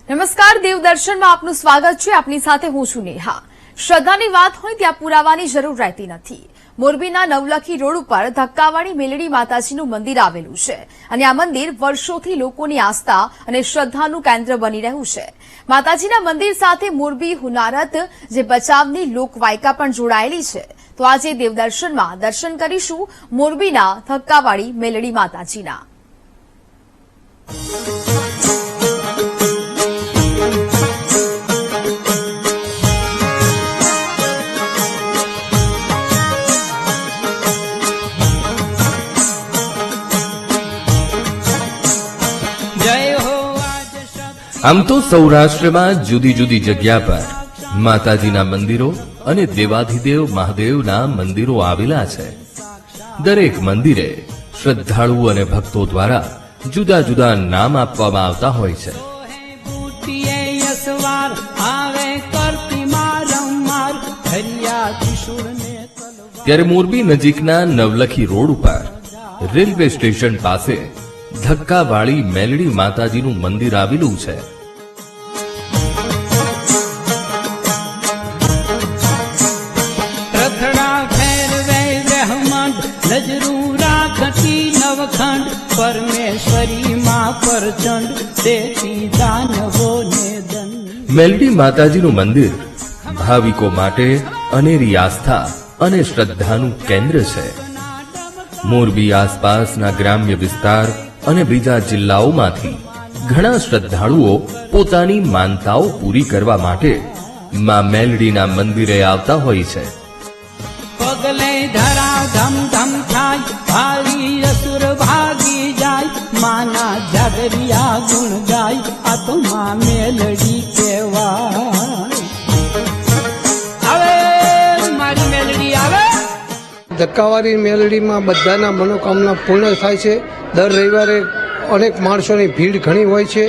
નમસ્કાર, દેવદર્શનમાં આપનું સ્વાગત છે। આપની સાથે હું છું નેહા। શ્રદ્ધાની વાત હોય ત્યાં પુરાવાની જરૂર રહેતી નથી। મોરબીના નવલખી રોડ ઉપર ધક્કાવાળી મેલડી માતાજીનું મંદિર આવેલું છે અને આ મંદિર વર્ષોથી લોકોની આસ્થા અને શ્રદ્ધાનું કેન્દ્ર બની રહ્યું છે। માતાજીના મંદિર સાથે મોરબી હુનારત જે બચાવની લોકવાયકા પણ જોડાયેલી છે। તો આજે દેવદર્શનમાં દર્શન કરીશું મોરબીના ધક્કાવાળી મેલડી માતાજીના। આમ તો સૌરાષ્ટ્રમાં જુદી જુદી જગ્યા પર માતાજીના મંદિરો અને દેવાધિદેવ મહાદેવના મંદિરો આવેલા છે। દરેક મંદિરે શ્રદ્ધાળુ અને ભક્તો દ્વારા જુદા જુદા નામ આપવામાં આવતા હોય છે। ત્યારે મોરબી નજીકના નવલખી રોડ ઉપર રેલવે સ્ટેશન પાસે ધક્કાવાળી મેલડી માતાજીનું મંદિર આવેલું છે। મેલડી માતાજીનું મંદિર ભાવિકો માટે અનેરી આસ્થા અને શ્રદ્ધાનું કેન્દ્ર છે। મોરબી આસપાસના ગ્રામ્ય વિસ્તાર અને બીજા જિલ્લાઓમાંથી ઘણા શ્રદ્ધાળુઓ પોતાની માનતાઓ પૂરી કરવા માટે માં મેલડીના મંદિરે આવતા હોય છે। પગલે ધરા ધમ ધમ થાય ભારી અસુર ભાગી જાય માના જાગરિયા ગુણ ગાય આ તો માં મેલડી કહેવાય। આવે મારી મેલડી આવે। ધક્કાવાળી મેલડીમાં બધાના મનોકામના પૂર્ણ થાય છે। દર રવિવારે અનેક માણસોની ભીડ ઘણી હોય છે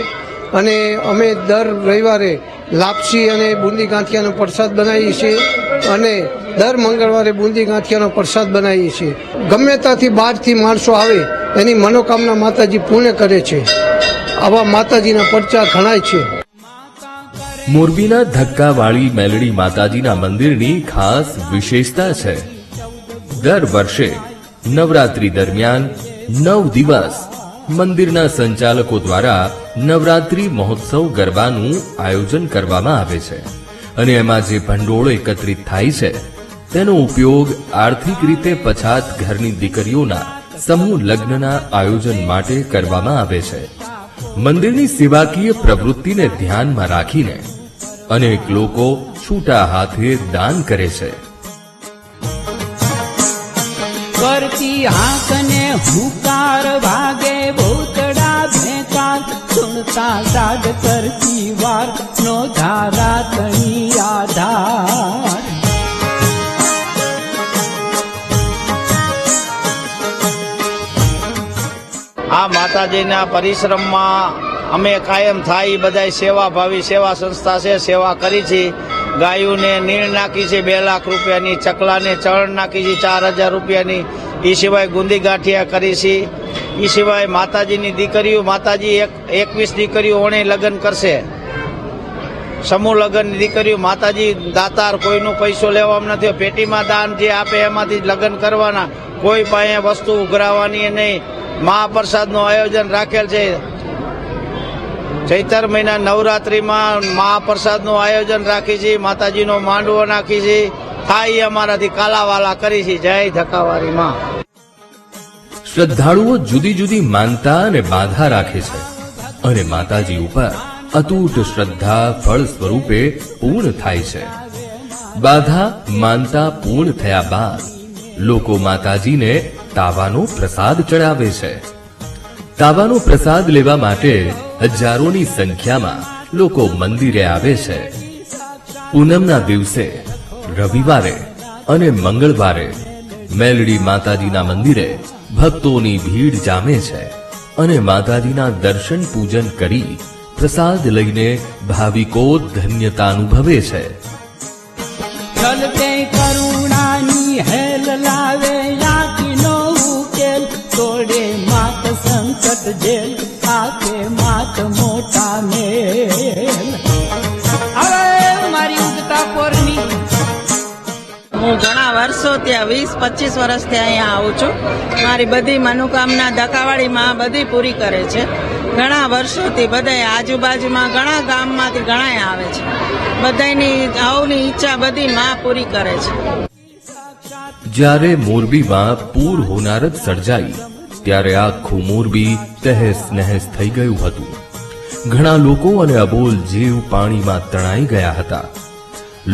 અને અમે દર રવિવારે લાપસી અને બુંદી ગાંઠિયાનો પ્રસાદ બનાવીએ છીએ અને દર મંગળવારે બુંદી ગાંઠિયાનો પ્રસાદ બનાવીએ છીએ। ગમે ત્યાંથી બહારથી માણસો આવે એની મનોકામના માતાજી પૂર્ણ કરે છે। આવા માતાજીના પરચા ઘણાય છે। મોરબીના ધક્કાવાળી મેલડી માતાજીના મંદિરની ખાસ વિશેષતા છે। દર વર્ષે નવરાત્રી દરમિયાન 9 દિવસ મંદિરના સંચાલકો દ્વારા નવરાત્રી મહોત્સવ ગરબાનું આયોજન કરવામાં આવે છે અને એમાં જે ભંડોળ એકત્રિત થાય છે તેનો ઉપયોગ આર્થિક રીતે પછાત ઘરની દીકરીઓના સમૂહ લગ્નના આયોજન માટે કરવામાં આવે છે। મંદિરની સેવાકીય પ્રવૃત્તિને ધ્યાનમાં રાખીને અનેક લોકો છૂટા હાથે દાન કરે છે। કરતી હાકને હુકાર ભાગે ભૂતડા ભેકાર સુનતા સાદ કરતી વાર નો ધારા તણી આધાર। આ માતાજીના પરિશ્રમમાં અમે કાયમ થાય બધાય સેવાભાવી સેવા સંસ્થા છે, સેવા કરી છે। ગાયોને નીણ નાખી છે 2 લાખ રૂપિયાની, ચકલાને ચણ નાખી છે 4000 રૂપિયાની, એ સિવાય ગુંદી ગાંઠિયા કરી છે। એ સિવાય માતાજીની દીકરીઓ, માતાજી 21 દીકરીઓ ઓણે લગ્ન કરશે, સમૂહ લગ્નની દીકરીઓ। માતાજી દાતાર, કોઈનું પૈસો લેવામાં નથી, પેટીમાં દાન જે આપે એમાંથી લગ્ન કરવાના, કોઈ પાસે વસ્તુ ઉઘરાવવાની નહીં। મહાપ્રસાદનું આયોજન રાખેલ છે। ચૈતર મહિના નવરાત્રીમાં મહાપ્રસાદનું આયોજન રાખી છે, માતાજીનો માંડવો નાખી છે, થાય અમારાથી કાલાવાલા કરી છે। જય ધક્કાવાળી માં। શ્રદ્ધાળુઓ જુદી જુદી માનતા અને બાધા રાખે છે અને માતાજી ઉપર અતૂટ શ્રદ્ધા ફળ સ્વરૂપે પૂર્ણ થાય છે। બાધા માનતા પૂર્ણ થયા બાદ લોકો માતાજીને તાવાનો પ્રસાદ ચડાવે છે। તાવાનો પ્રસાદ લેવા માટે હજારોની સંખ્યામાં લોકો મંદિરે આવે છે। પૂનમના દિવસે, રવિવારે અને મંગળવારે મેલડી માતાજીના મંદિરે ભક્તોની ભીડ જામે છે અને માતાજીના દર્શન પૂજન કરી પ્રસાદ લઈને ભાવિકો ધન્યતા અનુભવે છે। ચલતે કરુણાની હેલ લાવે યાકીનો ઉકેલ તોડે માત સંકટ જેલ આકે માત મોટા મેલ। ત્યાં 20-25 વર્ષથી અહીંયા આવું છું. મારી બધી મનોકામના ધક્કાવાળીમાં બધી પૂરી કરે છે. ઘણા વર્ષોથી બધા આજુબાજુમાં ઘણા ગામમાંથી ઘણા આવે છે. બધાની આવની ઈચ્છા બધી માં પૂરી કરે છે. જ્યારે મોરબીમાં પૂર હોનારત સર્જાઈ ત્યારે આખું મોરબી તહેસ નહેસ થઈ ગયું હતું. ઘણા લોકો અને અબોલ જીવ પાણીમાં તણાઈ ગયા હતા.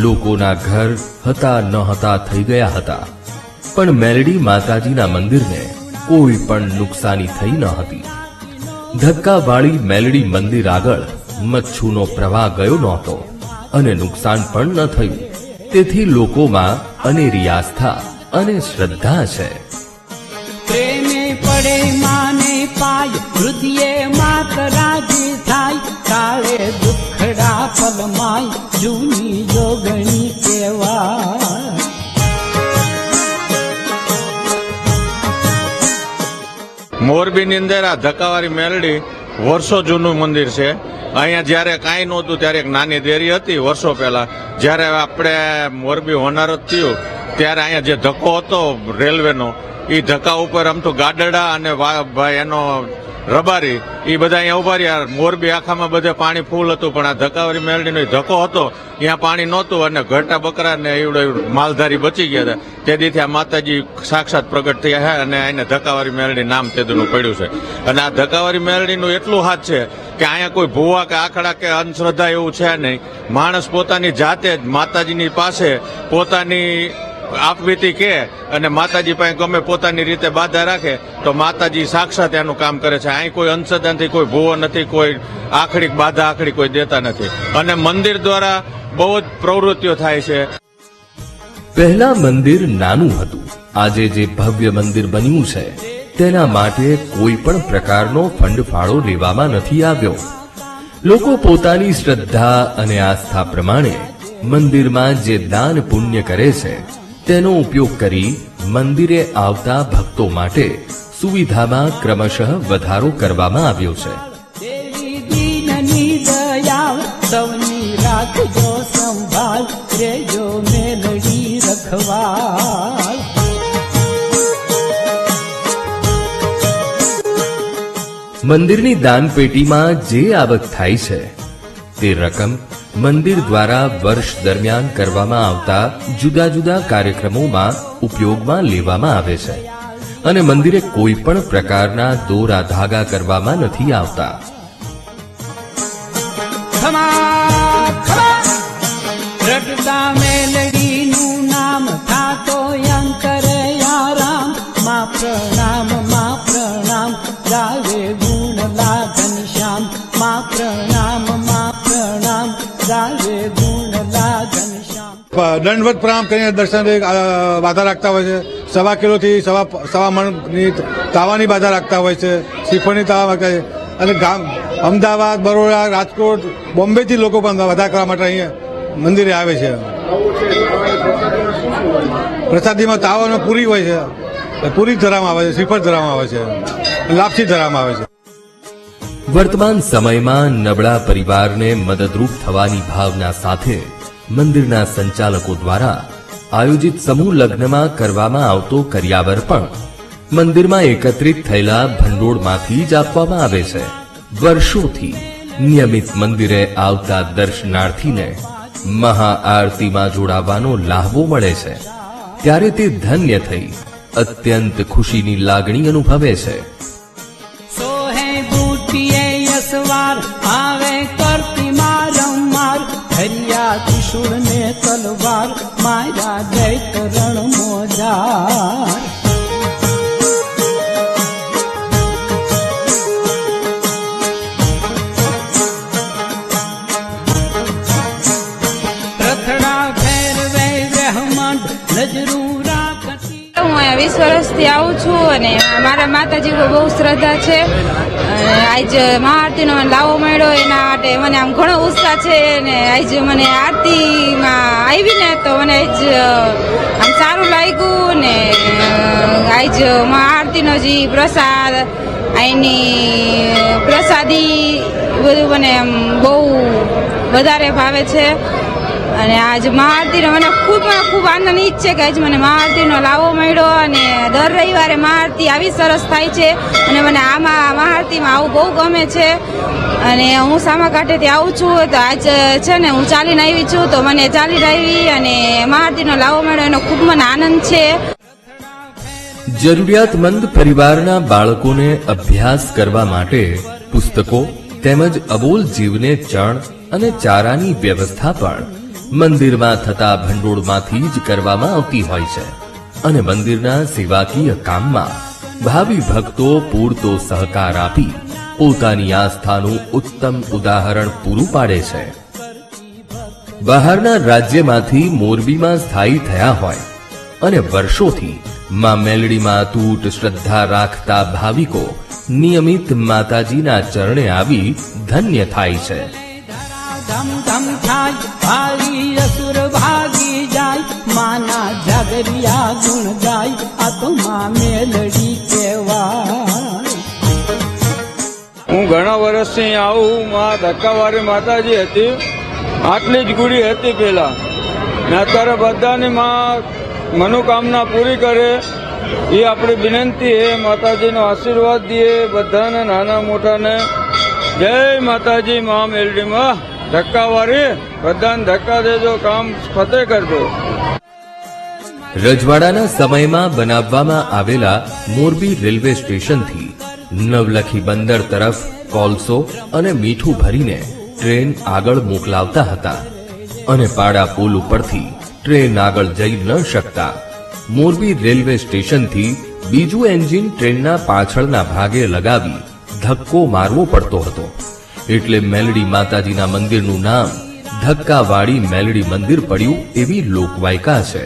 લોકોના ઘર હતા ન હતા થઈ ગયા હતા, પણ મેલડી માતાજીના મંદિરને કોઈ પણ નુકસાની થઈ ન હતી. ધક્કાવાળી મેલડી મંદિર આગળ મચ્છુનો પ્રવાહ ગયો નહોતો અને નુકસાન પણ ન થયું. તેથી લોકોમાં અનેરી આસ્થા અને શ્રદ્ધા છે. પ્રેમે પડે માને પાય, હૃદયે માત રાજી થાય, કાળે દુખડા પલમાય, જૂની જોગણી કહેવાય. મોરબીની અંદર આ ધક્કાવાળી મેલડી વર્ષો જૂનું મંદિર છે. અહીંયા જ્યારે કાંઈ નહોતું ત્યારે એક નાની દેરી હતી વર્ષો પહેલા. જ્યારે આપણે મોરબી હોનારત થયું ત્યારે અહીંયા જે ધક્કો હતો રેલવેનો, એ ધક્કા ઉપર આમ તો ગાડડા અને એનો રબારી એ બધા અહીંયા ઉભા રહ્યા. મોરબી આખામાં બધે પાણી ફૂલ હતું, પણ આ ધક્કાવાળી મેલડીનો ધક્કો હતો અહીંયા પાણી નહોતું અને ઘરટા બકરા ને એવડો માલધારી બચી ગયા હતા. તે દીથી આ માતાજી સાક્ષાત પ્રગટ થયા છે અને એને ધક્કાવાળી મેલડી નામ તેદનું પડ્યું છે. અને આ ધક્કાવાળી મેલડીનું એટલું હાથ છે કે અહીંયા કોઈ ભૂવા કે આખડા કે અંધશ્રદ્ધા એવું છે નહીં. માણસ પોતાની જાતે જ માતાજીની પાસે પોતાની આપવીતી કે અને માતાજી પાસે ગમે પોતાની રીતે બાધા રાખે તો માતાજી સાક્ષાત એનું કામ કરે છે. અહીં કોઈ અંધશ્રદ્ધાથી કોઈ ભૂવો નથી, કોઈ આખડી બાધા આખડી કોઈ દેતા નથી. અને મંદિર દ્વારા બહુ જ પ્રવૃત્તિઓ થાય છે. પહેલા મંદિર નાનું હતું. આજે જે ભવ્ય મંદિર બન્યું છે તેના માટે કોઈ પણ પ્રકારનો ફંડ ફાળો લેવામાં નથી આવ્યો. લોકો પોતાની શ્રદ્ધા અને આસ્થા પ્રમાણે મંદિરમાં જે દાન પુણ્ય કરે છે તેનો ઉપયોગ કરી મંદિરે આવતા ભક્તો માટે સુવિધામાં ક્રમશઃ વધારો કરવામાં આવ્યો છે. દેવી દીનની દયાળ, સૌની રાખજો સંભાળ, રેજો મેલડી રખવાળ. મંદિરની દાનપેટીમાં જે આવક થાય છે તે રકમ મંદિર દ્વારા વર્ષ દરમિયાન કરવામાં આવતા જુદા જુદા કાર્યક્રમોમાં ઉપયોગમાં લેવામાં આવે છે અને મંદિરે કોઈ પણ પ્રકારના દોરા ધાગા કરવામાં નથી આવતા. ખમા ખમા રડતા મેલડીનું નામ થાતો અંતરે આરામ. માં પ્રણામ, માં પ્રણામ, ગાવે ગુણ લાગન શ્યામ. માં પ્રણામ, માં પ્રણામ, ગાવે ગુણ લાગન શ્યામ. દંડવત પ્રણામ કરીને દર્શન બાધા રાખતા હોય છે. 1.25 કિલોથી સવા મણની તાવાની બાધા રાખતા હોય છે. શ્રીફળની તાવા રાખતા છે. અને ગામ અમદાવાદ, બરોડા, રાજકોટ, બોમ્બેથી લોકો પણ બાધા કરવા માટે અહીંયા મંદિરે આવે છે. પ્રસાદીમાં તાવાનો પૂરી હોય છે, પૂરી ધરામાં આવે છે, શ્રીફળ ધરામાં આવે છે, લાપસી ધરામાં આવે છે. વર્તમાન સમયમાં નબળા પરિવારને મદદરૂપ થવાની ભાવના સાથે મંદિરના સંચાલકો દ્વારા આયોજિત સમૂહ લગ્નમાં કરવામાં આવતો કરિયાવર પણ મંદિરમાં એકત્રિત થયેલા ભંડોળમાંથી જ આપવામાં આવે છે. વર્ષોથી નિયમિત મંદિરે આવતા દર્શનાર્થીને મહાઆરતીમાં જોડાવાનો લાહવો મળે છે ત્યારે તે ધન્ય થઈ અત્યંત ખુશીની લાગણી અનુભવે છે. સોહે બુટીએ યસવાર, આવે કરતી મારમાર, હરિયા ત્રિશુળ ને તલવાર, મારા દૈત રણ મોજાર. રથડા ફેરવે રહેમંડ, નજરું રાખતી. હું અહીંયા 20 વર્ષથી આવું છું અને મારા માતાજી બહુ શ્રદ્ધા છે. અને આજ મહાઆરતીનો મને લાવો મળ્યો એના માટે મને આમ ઘણો ઉત્સાહ છે. અને આજ મને આરતીમાં આવીને તો મને આજ આમ સારું લાગ્યું. ને આજ મહાઆરતીનો જે પ્રસાદ, અહીંની પ્રસાદી બધું મને આમ બહુ વધારે ભાવે છે. અને આજ મહાઆરતીનો મને ખૂબ આનંદ ઈ જ છે કે આજ મને મહાઆરતીનો લાવો મળ્યો અને દર રવિવારે મહાઆરતી આવી સરસ થાય છે અને મને આમાં મહાઆરતીમાં આવું બહુ ગમે છે. અને હું સામાકાંઠેથી આવું છું તો આજ છે ને હું ચાલીને આવી છું તો મને ચાલીને આવી અને મહાઆરતીનો લાવો મળ્યો એનો ખૂબ મને આનંદ છે. જરૂરિયાતમંદ પરિવારના બાળકોને અભ્યાસ કરવા માટે પુસ્તકો તેમજ અબોલ જીવને ચણ અને ચારાની વ્યવસ્થા પણ મંદિરમાં થતા ભંડોળમાંથી જ કરવામાં આવતી હોય છે અને મંદિરના સેવાકીય કામમાં ભાવિ ભક્તો પૂરતો સહકાર આપી પોતાની આસ્થાનું ઉત્તમ ઉદાહરણ પૂરું પાડે છે. બહારના રાજ્યમાંથી મોરબીમાં સ્થાયી થયા હોય અને વર્ષોથી માં મેલડીમાં અતૂટ શ્રદ્ધા રાખતા ભાવિકો નિયમિત માતાજીના ચરણે આવી ધન્ય થાય છે. ધમ ધમ થાય ભાલી અસુર ભાગી જાય માના જાગરિયા ગુણ ગાય આ તો માં મેલડી કહેવાય. હું ઘણા વર્ષથી આવું માં ધક્કાવાળી માતાજી હતી, આટલી જ ગુડી હતી પેલા ને અત્યારે બધાની માં મનોકામના પૂરી કરે એ આપણી વિનંતી છે. માતાજીનો આશીર્વાદ દઈએ બધાને, નાના મોટાને. જય માતાજી મા મેલડીમાં ધક્કાવાળી બધાને ધક્કા દેજો, કામ ફતેહ કરજો. રજવાડાના સમયમાં બનાવવામાં આવેલા મોરબી રેલવે સ્ટેશનથી નવલખી બંદર તરફ કોલસો અને મીઠું ભરીને ટ્રેન આગળ મોકલાવતા હતા અને પાડા પુલ ઉપરથી ટ્રેન આગળ જઈ ન શકતા મોરબી રેલવે સ્ટેશનથી બીજું એન્જિન ટ્રેનના પાછળના ભાગે લગાવી ધક્કો મારવો પડતો હતો. એટલે મેલડી માતાજીના મંદિરનું નામ ધક્કાવાળી મેલડી મંદિર પડ્યું એવી લોકવાયકા છે.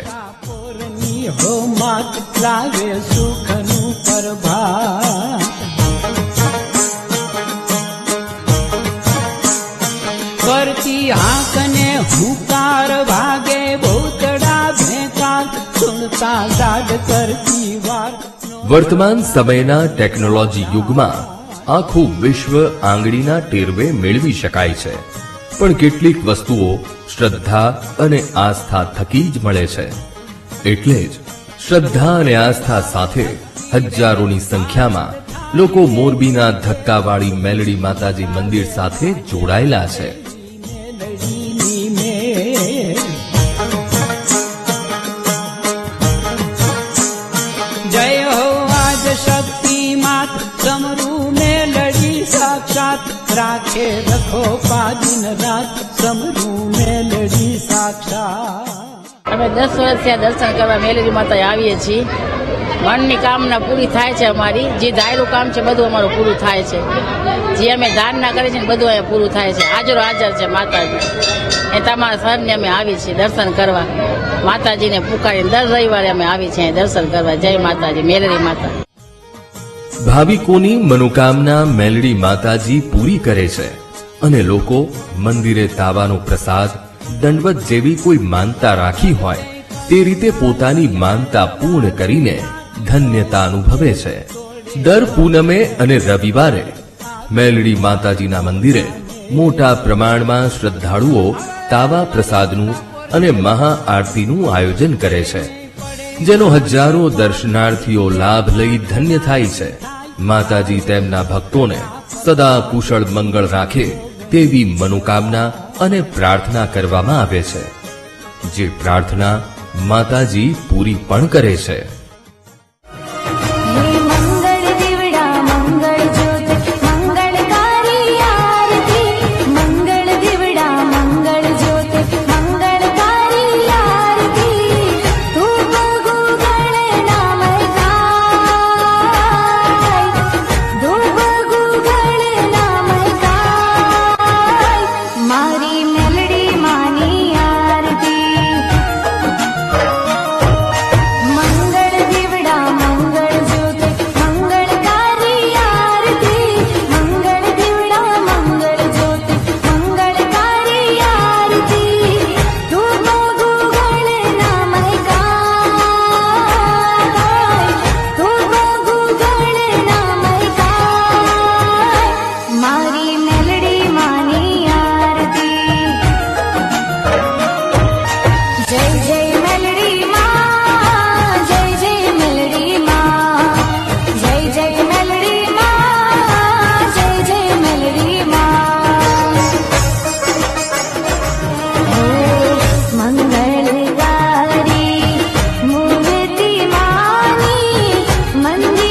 હો માત લાવે સુખનું પ્રભાત. કરતી હાંકને હુંકાર ભાગે ભૂતડા ભેંકાર સુનતા દાદ કરતી વાર. વર્તમાન સમયના ટેકનોલોજી યુગમાં આખું વિશ્વ આંગળીના ટેરવે મેળવી શકાય છે, પણ કેટલીક વસ્તુઓ શ્રદ્ધા અને આસ્થા થકી જ મળે છે. એટલે જ શ્રદ્ધા અને આસ્થા સાથે હજારોની સંખ્યામાં લોકો મોરબીના ધક્કાવાળી મેલડી માતાજી મંદિર સાથે જોડાયેલા છે. જય હો આજ શક્તિ માત સમરૂ મેલડી સાક્ષાત રાખે રખો પાદિન રાત સમરૂ મેલડી સાક્ષાત. અમે 10 વર્ષથી દર્શન કરવા મેલડી માતા આવીએ છીએ. મનની કામના પૂરી થાય છે અમારી. જે ધારેલું કામ છે બધું અમારું પૂરું થાય છે. જે અમે ધારણા કરીએ છીએ બધું અહીંયા પૂરું થાય છે. હાજરો હાજર છે માતાજી. એ તમારા સરને અમે આવી છીએ દર્શન કરવા. માતાજીને પુકારીને દર રવિવારે અમે આવી છીએ દર્શન કરવા. જય માતાજી મેલડી માતા. ભાવિકોની મનોકામના મેલડી માતાજી પૂરી કરે છે અને લોકો મંદિરે તાવાનો પ્રસાદ, દંડવત જેવી કોઈ માનતા રાખી હોય તે રીતે પોતાની માનતા પૂર્ણ કરીને ધન્યતા અનુભવે છે. દર પૂનમે અને રવિવારે મેલડી માતાજીના મંદિરે મોટા પ્રમાણમાં શ્રદ્ધાળુઓ તાવા પ્રસાદનું અને મહાઆરતીનું આયોજન કરે છે, જેનો હજારો દર્શનાર્થીઓ લાભ લઈ ધન્ય થાય છે. માતાજી તેમના ભક્તોને સદા કુશળ મંગળ રાખે તેવી મનોકામના અને પ્રાર્થના કરવામાં આવે છે, જે પ્રાર્થના માતાજી પૂરી પણ કરે છે.